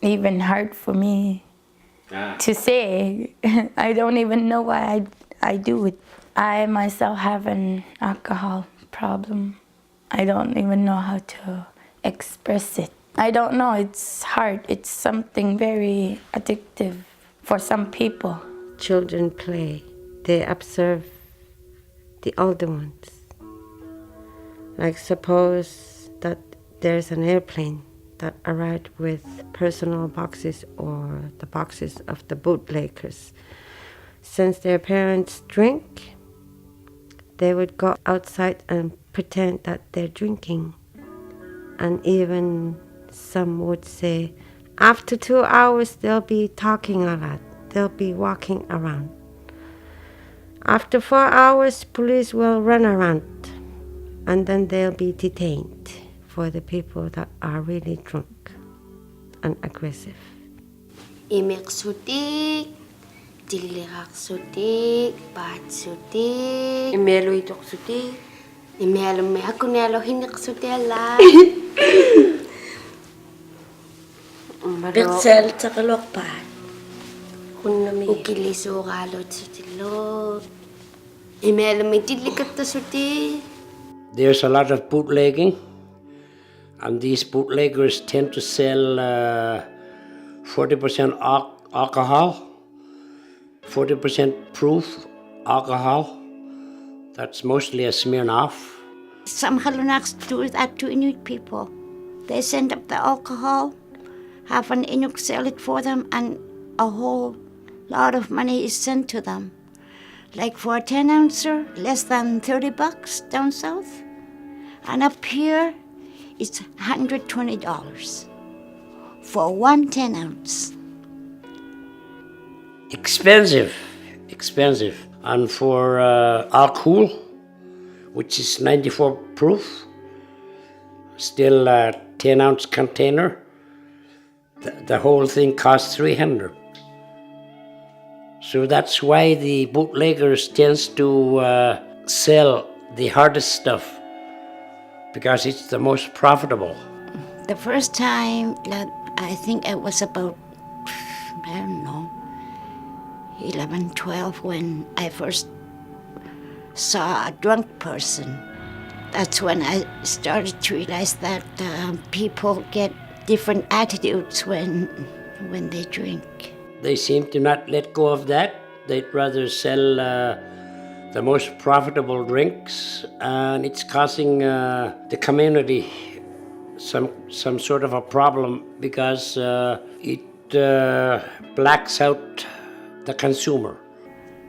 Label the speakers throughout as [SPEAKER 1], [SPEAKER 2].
[SPEAKER 1] even hard for me to say. I don't even know why I do it. I myself have an alcohol problem. I don't even know how to express it. I don't know, it's hard. It's something very addictive for some people.
[SPEAKER 2] Children play. They observe the older ones. Like suppose that there's an airplane that arrived with personal boxes or the boxes of the bootleggers. Since their parents drink, they would go outside and pretend that they're drinking. And even some would say, after 2 hours, they'll be talking a lot. They'll be walking around. After 4 hours, police will run around. And then they'll be detained for the people that are really drunk and aggressive.
[SPEAKER 3] Imek sutik, dilirak sutik, bat sutik.
[SPEAKER 2] Imelo itok sutik.
[SPEAKER 3] Imelo me aku nelo hinik sutela.
[SPEAKER 2] Bexel takalok pat.
[SPEAKER 3] Ukiliso galot sutilo. Imelo me dilikat sutik.
[SPEAKER 4] There's a lot of bootlegging, and these bootleggers tend to sell 40% alcohol, 40% proof alcohol. That's mostly a Smirnoff.
[SPEAKER 5] Some Halunaks do that to Inuit people. They send up the alcohol, have an Inuk sell it for them, and a whole lot of money is sent to them. Like for a 10-ouncer, less than $30 down south. And up here, it's $120 for one 10-ounce.
[SPEAKER 4] Expensive. And for alcohol, which is 94 proof, still a 10-ounce container, the whole thing costs $300. So that's why the bootleggers tends to sell the hardest stuff, because it's the most profitable.
[SPEAKER 5] The first time, I think it was about, 11, 12, when I first saw a drunk person. That's when I started to realize that people get different attitudes when they drink.
[SPEAKER 4] They seem to not let go of that. They'd rather sell the most profitable drinks, and it's causing the community some sort of a problem, because it blacks out the consumer.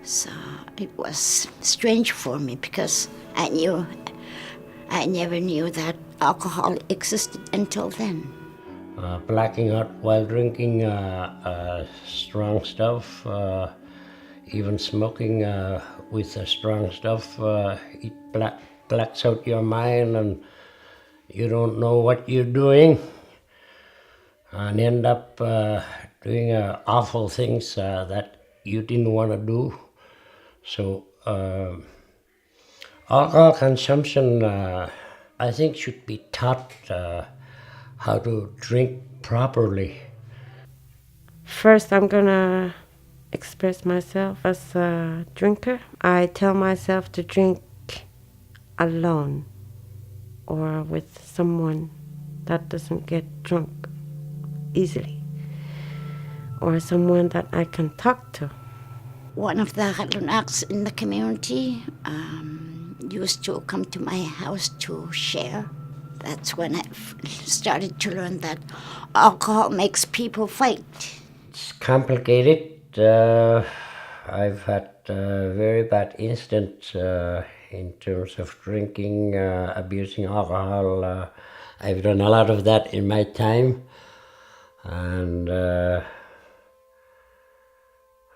[SPEAKER 5] So it was strange for me, because I never knew that alcohol existed until then.
[SPEAKER 4] Blacking out while drinking strong stuff, even smoking with strong stuff, it blacks out your mind, and you don't know what you're doing, and end up doing awful things that you didn't want to do. So alcohol consumption, I think, should be taught how to drink properly.
[SPEAKER 2] First, I'm gonna express myself as a drinker. I tell myself to drink alone or with someone that doesn't get drunk easily, or someone that I can talk to.
[SPEAKER 5] One of the Halunaks in the community used to come to my house to share. That's when I started to learn that alcohol makes people fight.
[SPEAKER 4] It's complicated. I've had very bad incidents in terms of drinking, abusing alcohol. I've done a lot of that in my time, and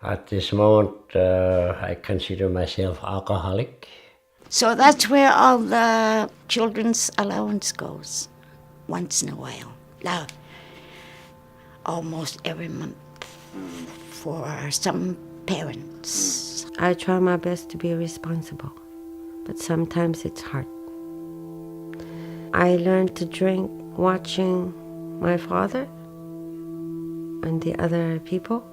[SPEAKER 4] at this moment I consider myself alcoholic.
[SPEAKER 5] So that's where all the children's allowance goes, once in a while. Now, almost every month for some parents.
[SPEAKER 2] I try my best to be responsible, but sometimes it's hard. I learned to drink watching my father and the other people.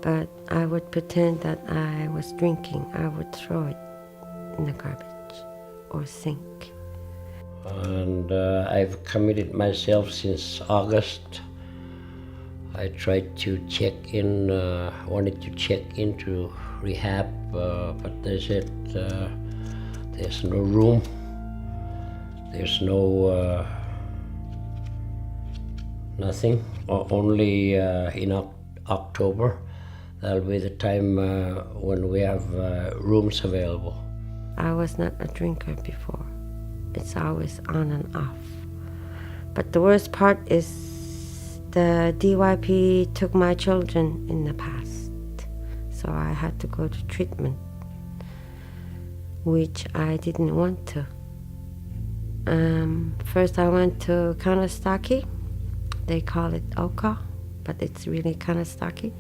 [SPEAKER 2] But I would pretend that I was drinking. I would throw it in the garbage or sink.
[SPEAKER 4] And I've committed myself since August. I tried to check in, wanted to check into rehab, but they said there's no room. There's no nothing. Only in October, that'll be the time when we have rooms available.
[SPEAKER 2] I was not a drinker before. It's always on and off. But the worst part is the DYP took my children in the past. So I had to go to treatment, which I didn't want to. First I went to Kanastaki. They call it Oka, but it's really Kanastaki,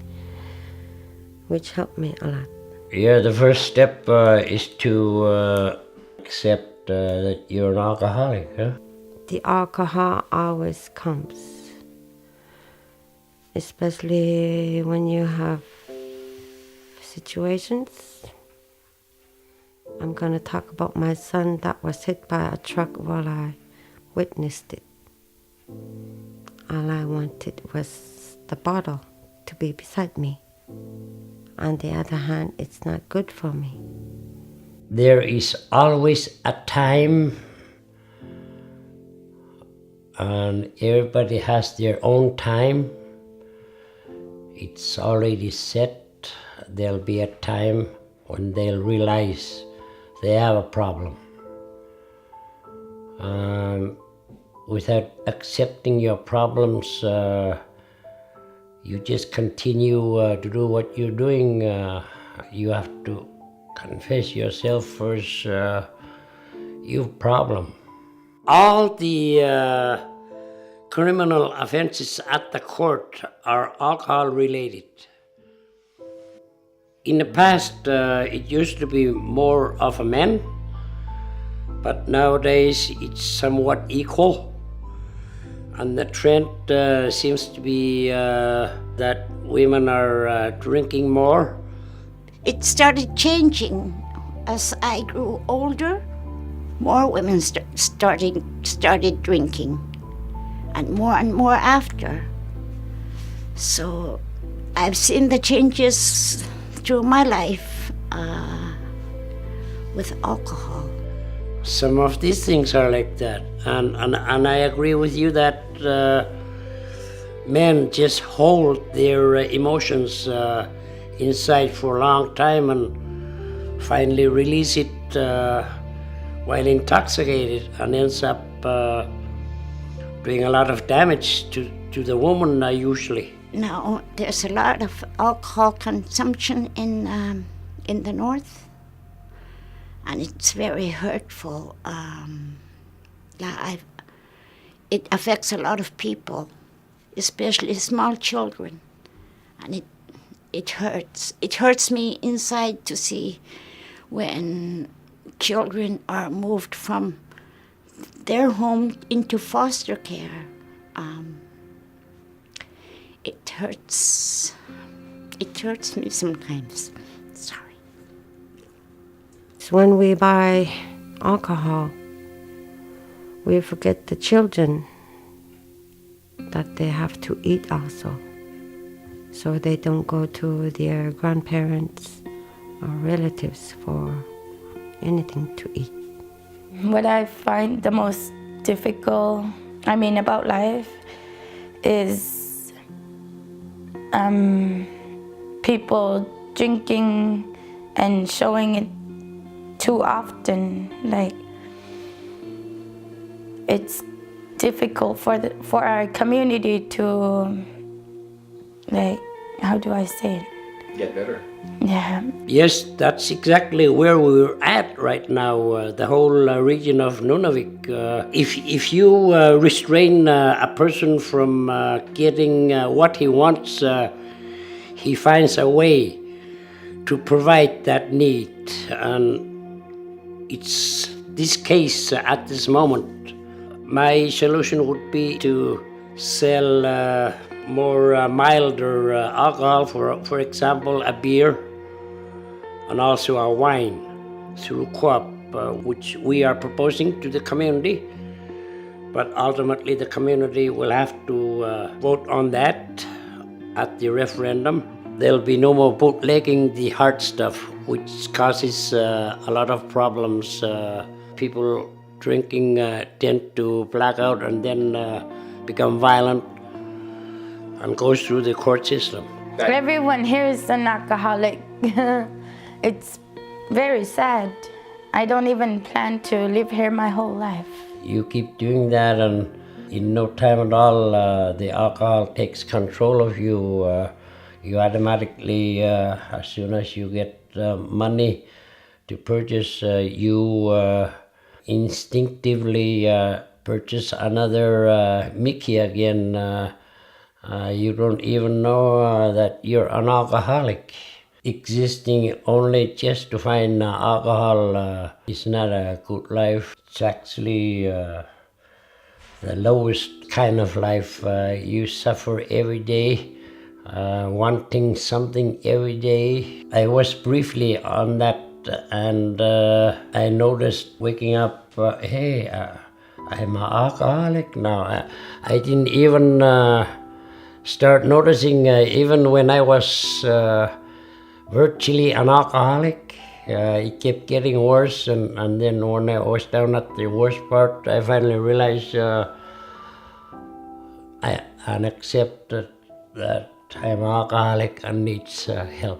[SPEAKER 2] which helped me a lot.
[SPEAKER 4] Yeah, the first step is to accept that you're an alcoholic, huh?
[SPEAKER 2] The alcohol always comes, especially when you have situations. I'm going to talk about my son that was hit by a truck while I witnessed it. All I wanted was the bottle to be beside me. On the other hand, it's not good for me.
[SPEAKER 4] There is always a time, and everybody has their own time. It's already set. There'll be a time when they'll realize they have a problem. Without accepting your problems, you just continue to do what you're doing. You have to confess yourself first. You have a problem. All the criminal offenses at the court are alcohol related. In the past, it used to be more of a man, but nowadays it's somewhat equal. And the trend seems to be that women are drinking more.
[SPEAKER 5] It started changing as I grew older. More women started drinking, and more after. So I've seen the changes through my life with alcohol.
[SPEAKER 4] Some of these things are like that, and I agree with you that men just hold their emotions inside for a long time and finally release it while intoxicated, and ends up doing a lot of damage to the woman usually.
[SPEAKER 5] Now there's a lot of alcohol consumption in the north, and it's very hurtful. It affects a lot of people, especially small children, and it hurts. It hurts me inside to see when children are moved from their home into foster care. It hurts. It hurts me sometimes. Sorry.
[SPEAKER 2] So when we buy alcohol, we forget the children that they have to eat also. So they don't go to their grandparents or relatives for anything to eat.
[SPEAKER 1] What I find the most difficult, about life is people drinking and showing it too often. Like, it's difficult for our community to, like, how do I say it?
[SPEAKER 6] Get better.
[SPEAKER 1] Yeah.
[SPEAKER 4] Yes, that's exactly where we're at right now, the whole region of Nunavik. If you restrain a person from getting what he wants, he finds a way to provide that need. And it's this case at this moment. My solution would be to sell more milder alcohol, for example, a beer and also a wine through co-op, which we are proposing to the community. But ultimately the community will have to vote on that at the referendum. There'll be no more bootlegging the hard stuff, which causes a lot of problems. People drinking tend to black out and then become violent and goes through the court system.
[SPEAKER 1] Everyone here is an alcoholic. It's very sad. I don't even plan to live here my whole life.
[SPEAKER 4] You keep doing that and in no time at all the alcohol takes control of you. You automatically, as soon as you get money to purchase, you instinctively purchase another Mickey again. You don't even know that you're an alcoholic. Existing only just to find alcohol is not a good life. It's actually the lowest kind of life. You suffer every day, wanting something every day. I was briefly on that and I noticed waking up, hey, I'm an alcoholic now. I didn't even start noticing even when I was virtually an alcoholic. It kept getting worse, and then when I was down at the worst part, I finally realized I accepted that I'm an alcoholic and needs help.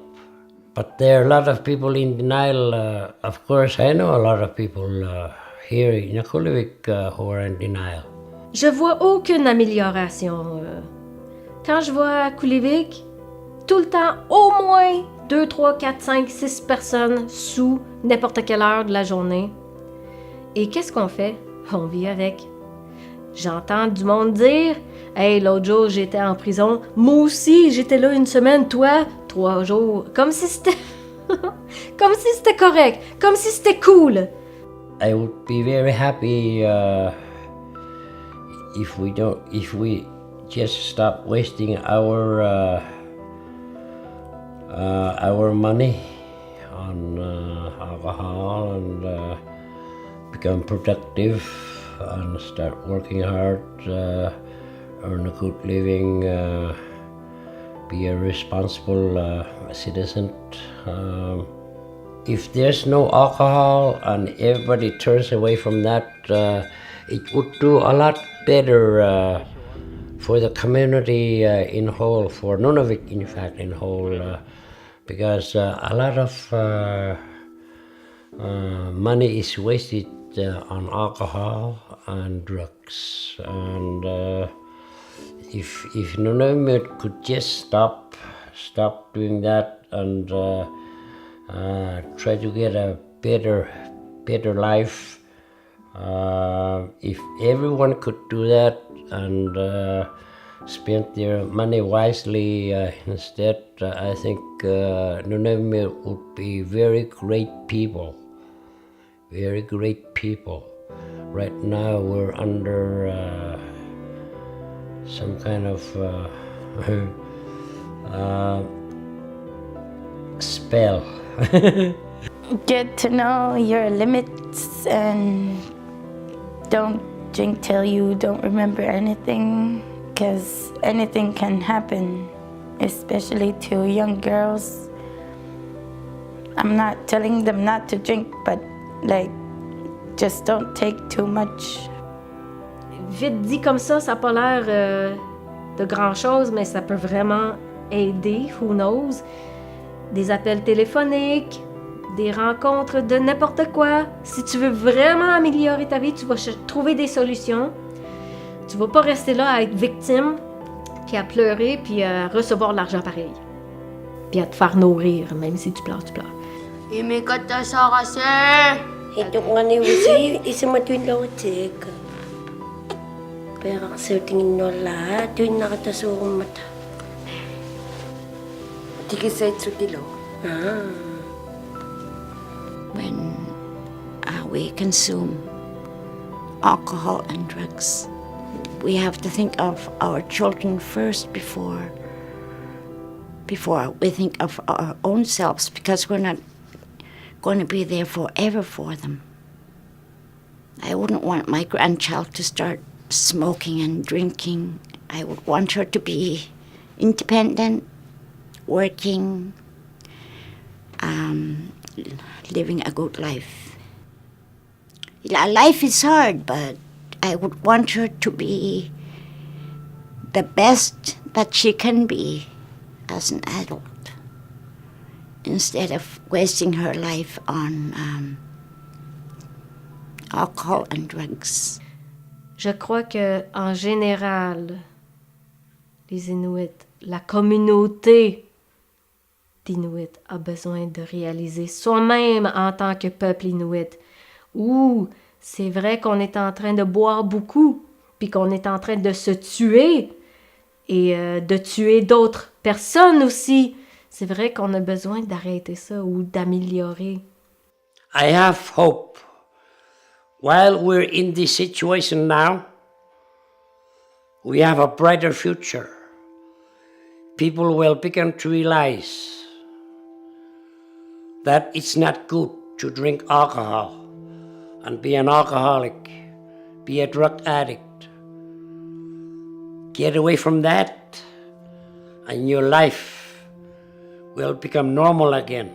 [SPEAKER 4] But there are a lot of people in denial. Of course, I know a lot of people here in Akulivik who are in denial.
[SPEAKER 6] Je vois aucune amélioration. Quand je vois à Akulivik, tout le temps, au moins 2, 3, 4, 5, 6 personnes sous n'importe quelle heure de la journée. Et qu'est-ce qu'on fait? On vit avec. J'entends du monde dire « Hey, l'autre jour, j'étais en prison. Moi aussi, j'étais là une semaine. Toi, 3 jours. » Comme si c'était... comme si c'était correct. Comme si c'était cool.
[SPEAKER 4] I would be very happy if we just stop wasting our money on alcohol and become productive and start working hard, earn a good living, be a responsible citizen. If there's no alcohol and everybody turns away from that, it would do a lot better for the community in whole, for Nunavik in fact in whole, because a lot of money is wasted on alcohol and drugs, and if Nunavik could just stop doing that and try to get a better life, if everyone could do that and spend their money wisely instead, I think Nunavik would be very great people. Very great people. Right now we're under some kind of spell.
[SPEAKER 1] Get to know your limits and don't drink till you don't remember anything, because anything can happen, especially to young girls. I'm not telling them not to drink, but like, just don't take too much.
[SPEAKER 6] Vite dit comme ça n'a pas l'air de grand-chose, mais ça peut vraiment aider, who knows. Des appels téléphoniques, des rencontres de n'importe quoi. Si tu veux vraiment améliorer ta vie, tu vas trouver des solutions. Tu vas pas rester là à être victime, puis à pleurer, puis à recevoir de l'argent pareil. Puis à te faire nourrir, même si tu pleures, tu pleures.
[SPEAKER 3] Imikata sa kasi.
[SPEAKER 2] Ito nga ni Wisi, isa matuin lang utik. Pero kasi tingin no lahat, tuwin nakatasuong mata.
[SPEAKER 3] Tikisay tsutilo.
[SPEAKER 5] When we consume alcohol and drugs, we have to think of our children first before we think of our own selves, because we're not going to be there forever for them. I wouldn't want my grandchild to start smoking and drinking. I would want her to be independent, working, living a good life. Life is hard, but I would want her to be the best that she can be as an adult, instead of wasting her life on alcohol and drugs.
[SPEAKER 6] Je crois que en général, les Inuits, la communauté d'Inuits a besoin de réaliser soi-même en tant que peuple Inuit. Ou c'est vrai qu'on est en train de boire beaucoup, puis qu'on est en train de se tuer et de tuer d'autres personnes aussi. C'est vrai qu'on a besoin d'arrêter ça ou d'améliorer.
[SPEAKER 4] I have hope. While we're in this situation now, we have a brighter future. People will begin to realize that it's not good to drink alcohol and be an alcoholic, be a drug addict. Get away from that, and your life will become normal again.